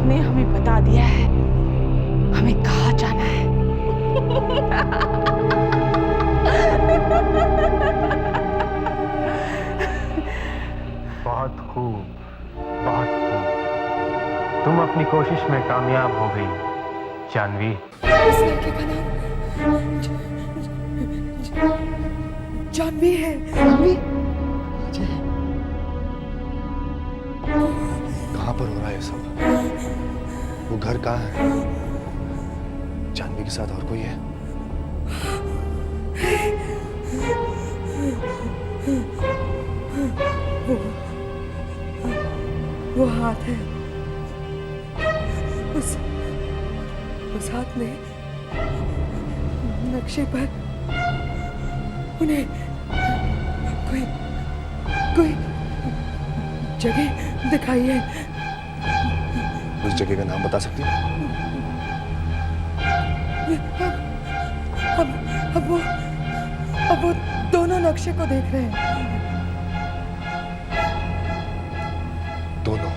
उसने हमें बता दिया है हमें कहाँ जाना है। बहुत खूब, बहुत खूब। तुम अपनी कोशिश में कामयाब हो गई जानवी। इस लड़के का नाम जानवी है। जानवी? अजय, कहाँ पर हो रहा है ये सब? वो घर कहाँ है? जानवी के साथ और कोई है? वो हाथ है। उस हाथ में नक्शे पर उन्हें कोई जगह दिखाई है। उस जगह का नाम बता सकती हो? अब वो दोनों नक्शे को देख रहे हैं। दोनों?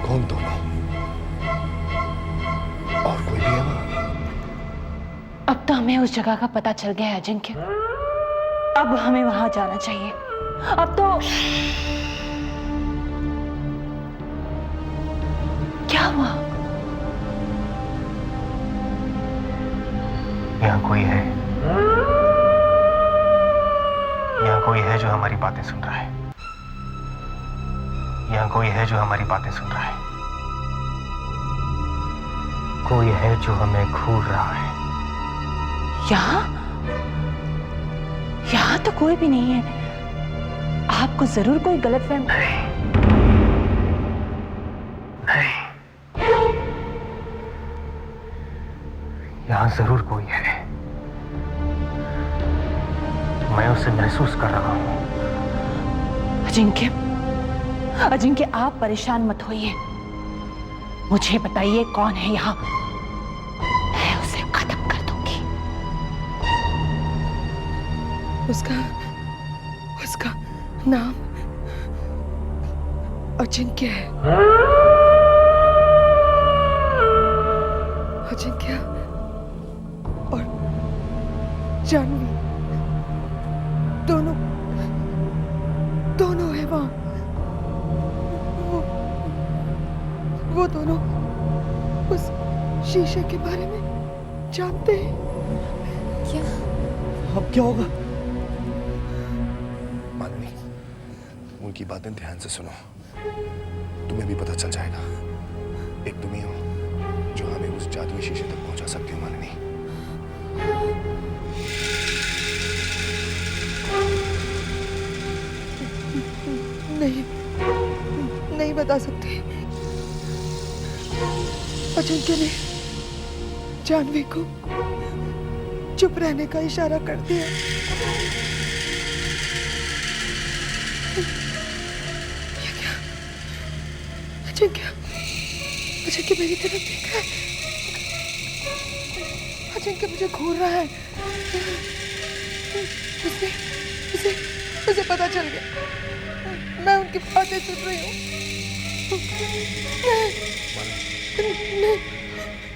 कौन दोनों? और कोई भी है वहां? अब तो हमें उस जगह का पता चल गया है अजिंक्य। अब हमें वहां जाना चाहिए। अब तो क्या हुआ? यहाँ कोई है, यहाँ कोई है जो हमारी बातें सुन रहा है। यहाँ कोई है जो हमारी बातें सुन रहा है। कोई है जो हमें घूर रहा है। यहाँ तो कोई भी नहीं है। आपको जरूर कोई गलतफहमी। नहीं, यहाँ जरूर कोई है। मैं उसे महसूस कर रहा हूं। अजिंक्य आप परेशान मत होइए। मुझे बताइए कौन है यहाँ। मैं उसे खत्म कर दूंगी। उसका नाम अजिंक्य है। अजिंक्य और जानवी दोनों है वहां। वो दोनों उस शीशे के बारे में जानते हैं। क्या? अब क्या होगा? मानवी, उनकी बातें ध्यान से सुनो। तुम्हें भी पता चल जाएगा। एक तुम ही हो जो हमें उस जादुई शीशे तक पहुंचा सकती हो मानवी। नहीं बता सकते। अजिंक्य ने जानवी को चुप रहने का इशारा कर दिया। ये क्या? अजिंक्य मेरी तरफ देख रहा है। अजिंक्य मुझे घूर रहा है। उसे पता चल गया। मैं उनकी बातें सुन रही हूँ।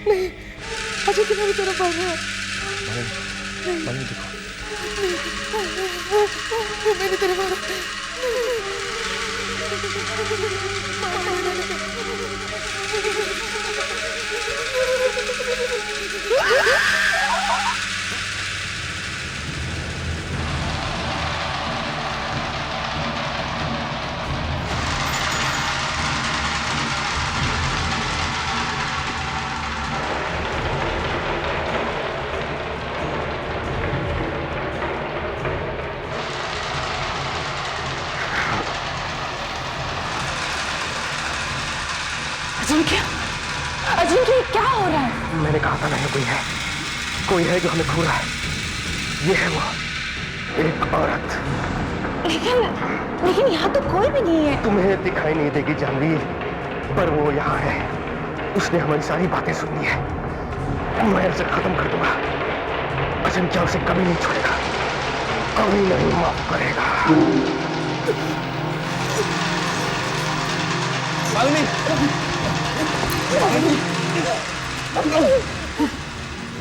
नहीं, अजिंक्य मेरी तरफ भाग रहा है। मानवी देखो। वो मेरी तरफ आ रहा है। अजिंक्य क्या हो रहा है? मैंने कहा था ना कोई है जो हमें घूर रहा है। ये है वो, एक औरत। लेकिन यहाँ तो कोई भी नहीं है। तुम्हें दिखाई नहीं देगी जानवी, पर वो यहाँ है। उसने हमारी सारी बातें सुन ली है। मैं उसे खत्म कर दूंगा। अजिंक्य उसे कभी नहीं छोड़ेगा, कभी नहीं माफ करेगा। मालिनी,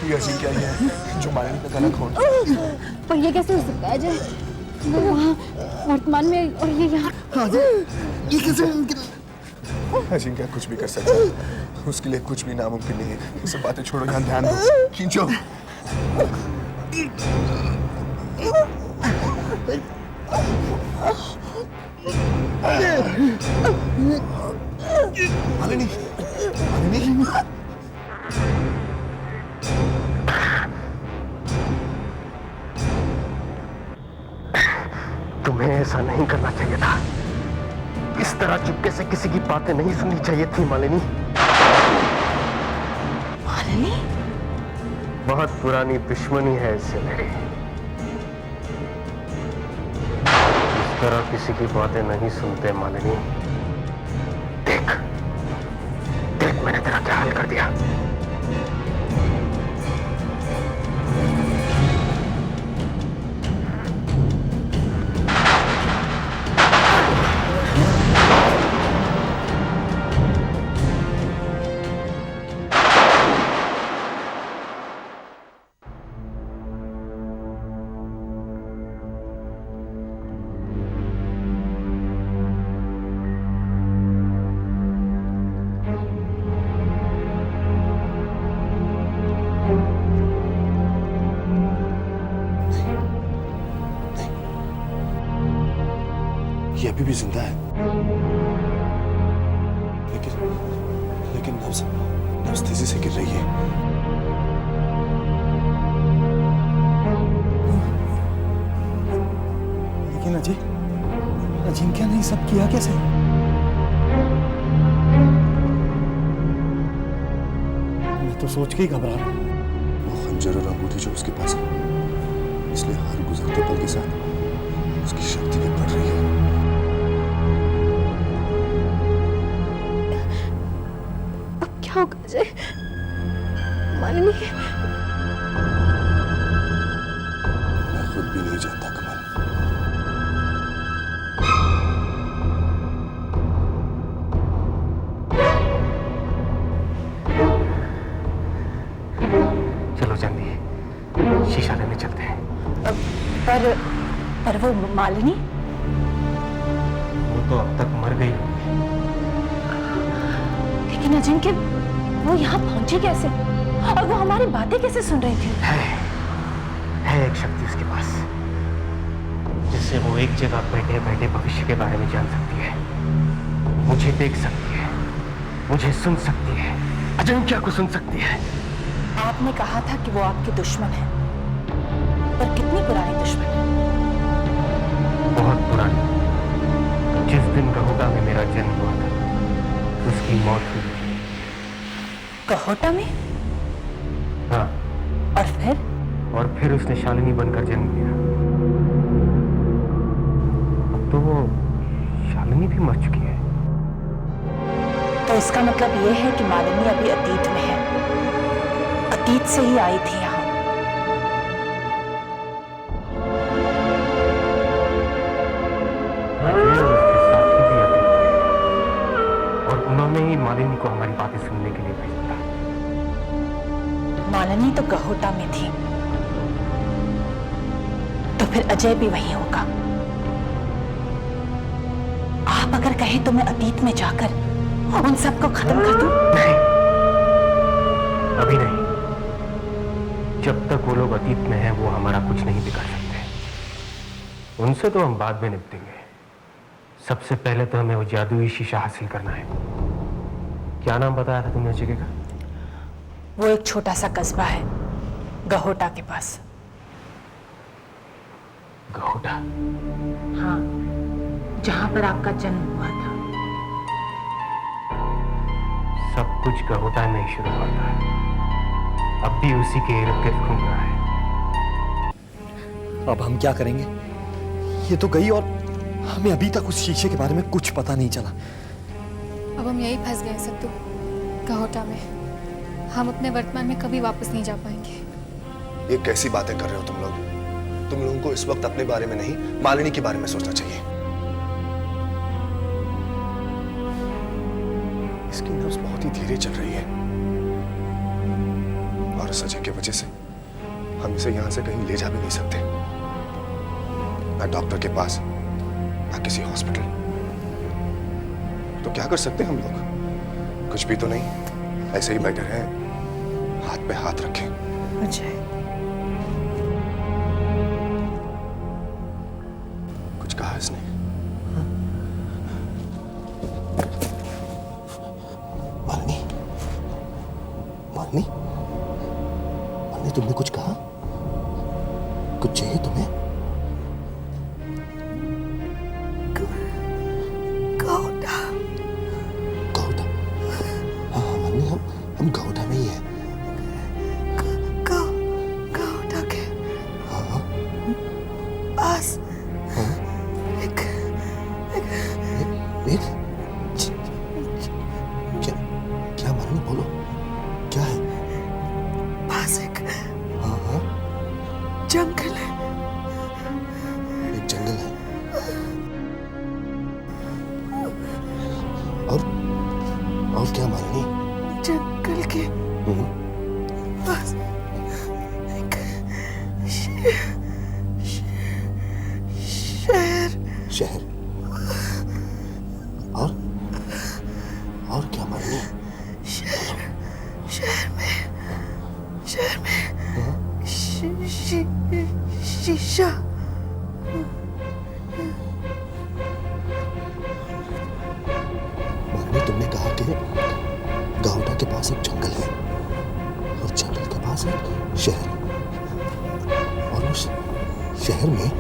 ये अजीब क्या है जो मालिनी का गला खोल? पर ये कैसे हो सकता है अजय? वो वहाँ वर्तमान में और ये यहाँ। ये कैसे मुमकिन? अजिंक्य कुछ भी कर सकता है, उसके लिए कुछ भी नामुमकिन नहीं है। ये सब बातें छोड़ो, यहाँ ध्यान दो, खींचो। मालिनी, मालिनी, तुम्हें ऐसा नहीं करना चाहिए था। इस तरह चुपके से किसी की बातें नहीं सुननी चाहिए थी मालिनी। मालिनी? बहुत पुरानी दुश्मनी है इससे मेरी। इस तरह किसी की बातें नहीं सुनते मालिनी। देख, देख मैंने तेरा क्या हाल कर दिया। ये अभी भी जिंदा है, लेकिन नब्ज तेजी से गिर रही है। लेकिन अजिंक्य ने सब किया कैसे? मैं तो सोच के ही घबरा रहा हूं। वो खंजर और अंगूठी जो उसके पास है, इसलिए हर गुजरते पल के साथ उसकी शक्ति भी बढ़ रही है। क्या होगा अजय? मालिनी, मैं खुद भी नहीं जानता कमल। चलो जानवी, शीशा लेने चलते हैं। पर वो मालिनी? वो तो अब तक मर गई। लेकिन अजिंक्य वो यहाँ पहुंचे कैसे? और वो हमारी बातें कैसे सुन रही थी? है एक शक्ति उसके पास, जिससे वो एक जगह बैठे बैठे भविष्य के बारे में जान सकती है, मुझे देख सकती है, मुझे सुन सकती है, अजिंक्य को सुन सकती है। आपने कहा था कि वो आपके दुश्मन है, पर कितनी पुरानी दुश्मन है? बहुत पुरानी। जिस दिन गहुटा में मेरा जन्म हुआ था, उसकी मौत हुई। कहोटा में? हाँ। और फिर उसने शालिनी बनकर जन्म लिया। अब तो वो शालिनी भी मर चुकी है। तो इसका मतलब ये है कि मालिनी अभी अतीत में है, अतीत से ही आई थी यहाँ। और उन्होंने ही मालिनी को हमारी बातें सुनने के लिए भेजा था। मालिनी तो गहोटा में थी, तो फिर अजय भी वही होगा। आप अगर कहें तो मैं अतीत में जाकर उन सबको खत्म कर दूं? नहीं, अभी नहीं। जब तक वो लोग अतीत में हैं, वो हमारा कुछ नहीं बिगाड़ सकते। उनसे तो हम बाद में निपटेंगे। सबसे पहले तो हमें वो जादुई शीशा हासिल करना है। क्या नाम बताया था तुमने जगह का? वो एक छोटा सा कस्बा है गहोटा के पास। गहोटा? हाँ, जहां पर आपका जन्म हुआ था। सब कुछ गहोटा में ही शुरू हुआ था, अब भी उसी के इर्द गिर्द घूम रहा है। अब हम क्या करेंगे? ये तो गई और हमें अभी तक उस शीशे के बारे में कुछ पता नहीं चला। अब हम यही फंस गए सत्तू, गहोटा में। हम अपने वर्तमान में कभी वापस नहीं जा पाएंगे। ये कैसी बातें कर रहे हो तुम लोग? तुम लोगों को इस वक्त अपने बारे में नहीं, मालिनी के बारे में सोचना चाहिए। उसकी नब्ज बहुत ही धीरे चल रही है और इस अजय की वजह से हम इसे यहां से कहीं ले जा भी नहीं सकते, ना डॉक्टर के पास ना किसी हॉस्पिटल। तो क्या कर सकते हैं हम लोग? कुछ भी तो नहीं, ऐसे ही बैठे हैं, हाथ पे हाथ रखें। अजय, कुछ कहा इसने? मालिनी, मालिनी, मालिनी, तुमने कुछ कहा? कुछ चाहिए तुम्हें? गौड़ा, गौड़ा? हाँ हाँ मालिनी, हम गौड़ा में ही है। गौड़ा के हाँ हाँ पास हाँ। एक एक क्या क्या मालिनी, बोलो क्या है? पास एक हाँ हाँ, जंगल है। एक जंगल है। और क्या मालिनी? जंगल के पास एक शहर। शहर? और क्या मालिनी? शहर में शीशा। मालिनी, तुमने कहा कि गाउडा के पास एक जंगल है और जंगल के पास एक शहर, और उस शहर में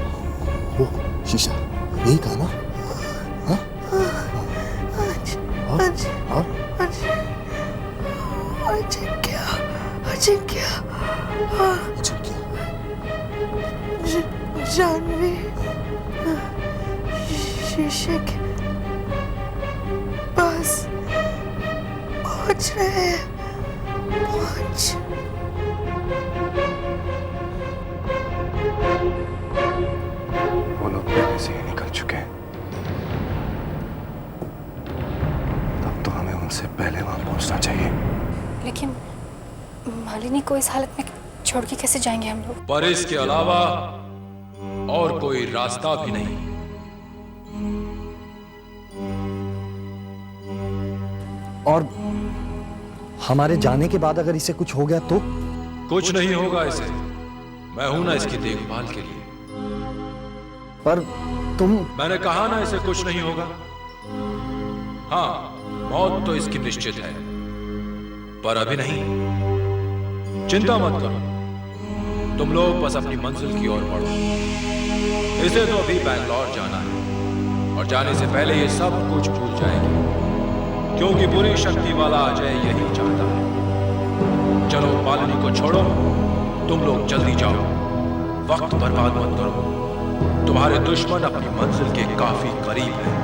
वो शीशा, यही कहा ना? हाँ? अजिंक्य, जानवी शीशे के पास पहुंच रहे हैं। वो लोग पहले से ही निकल चुके हैं, तब तो हमें उनसे पहले वहां पहुंचना चाहिए। लेकिन मालिनी को इस हालत में छोड़ के कैसे जाएंगे हम लोग? पर इसके अलावा और कोई रास्ता भी नहीं। और हमारे जाने के बाद अगर इसे कुछ हो गया तो? कुछ नहीं होगा इसे, मैं हूं ना इसकी देखभाल के लिए। पर तुम... मैंने कहा ना इसे कुछ नहीं होगा। हाँ, मौत तो इसकी निश्चित है, पर अभी नहीं। चिंता मत करो, तुम लोग बस अपनी मंजिल की ओर बढ़ो। इसे तो अभी बैंगलोर जाना है और जाने से पहले ये सब कुछ भूल जाएगी, क्योंकि बुरी शक्ति वाला अजय यही चाहता है। चलो मालिनी को छोड़ो, तुम लोग जल्दी जाओ, वक्त बर्बाद मत करो। तुम्हारे दुश्मन अपनी मंजिल के काफी करीब हैं।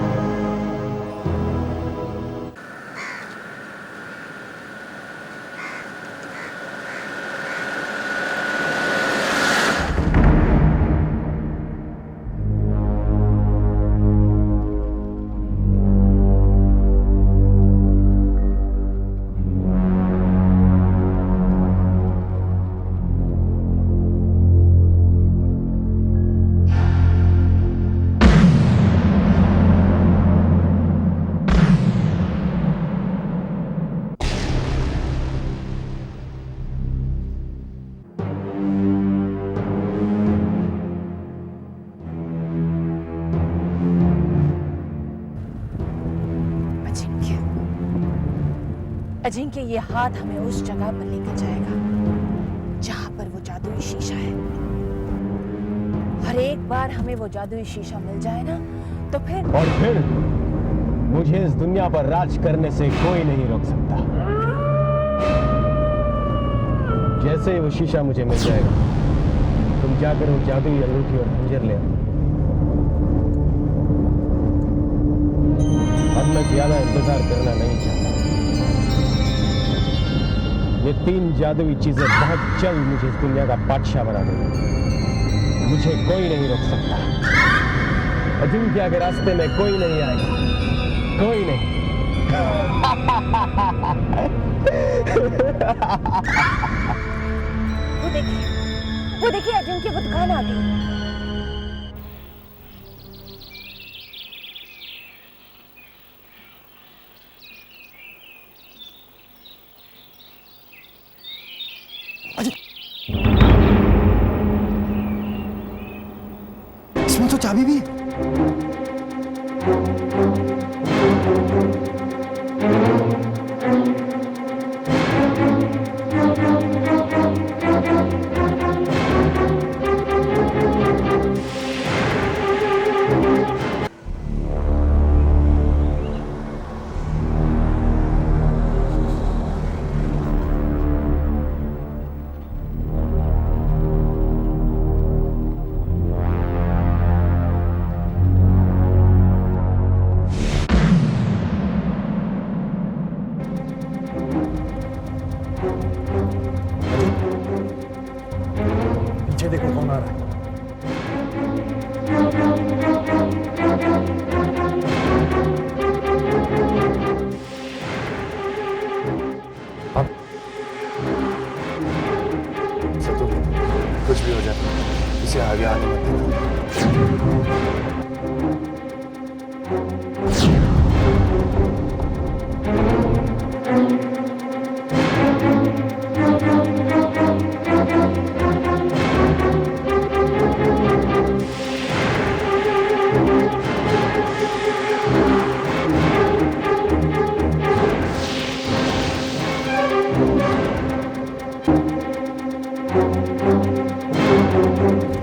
अजिंक्य, ये हाथ हमें उस जगह पर लेकर जाएगा जहां पर वो जादुई शीशा है। और एक बार हमें वो जादुई शीशा मिल जाए ना, तो फिर मुझे इस दुनिया पर राज करने से कोई नहीं रोक सकता। जैसे ही वो शीशा मुझे मिल जाएगा, तुम जाकर वो जादुई अंगूठी और खंजर ले आओ। अब मैं ज्यादा इंतजार करना नहीं चाहता। ये 3 जादुई चीजें बहुत जल्द मुझे इस दुनिया का बादशाह बना देंगी। मुझे कोई नहीं रोक सकता। अजिंक्य के रास्ते में कोई नहीं आएगा, कोई नहीं। वो देखिए अर्जुन की वो दुकान आ गई। इसमें तो चाबी भी है। पीछे देखो कौन आ रहा है। सतु, कुछ भी हो जाए इसे आगे आने मत देना।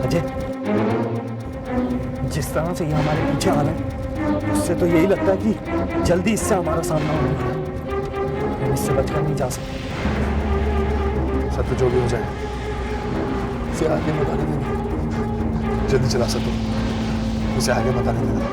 अजय, जिस तरह से ये हमारे पीछे आ रहा है उससे तो यही लगता है कि जल्दी इससे हमारा सामना होने वाला है। हम इससे बचकर नहीं जा सकते। सत्य जो भी हो जाए इसे आगे मत आने देना। जल्दी चला सत्य, इसे आगे मत आने देना।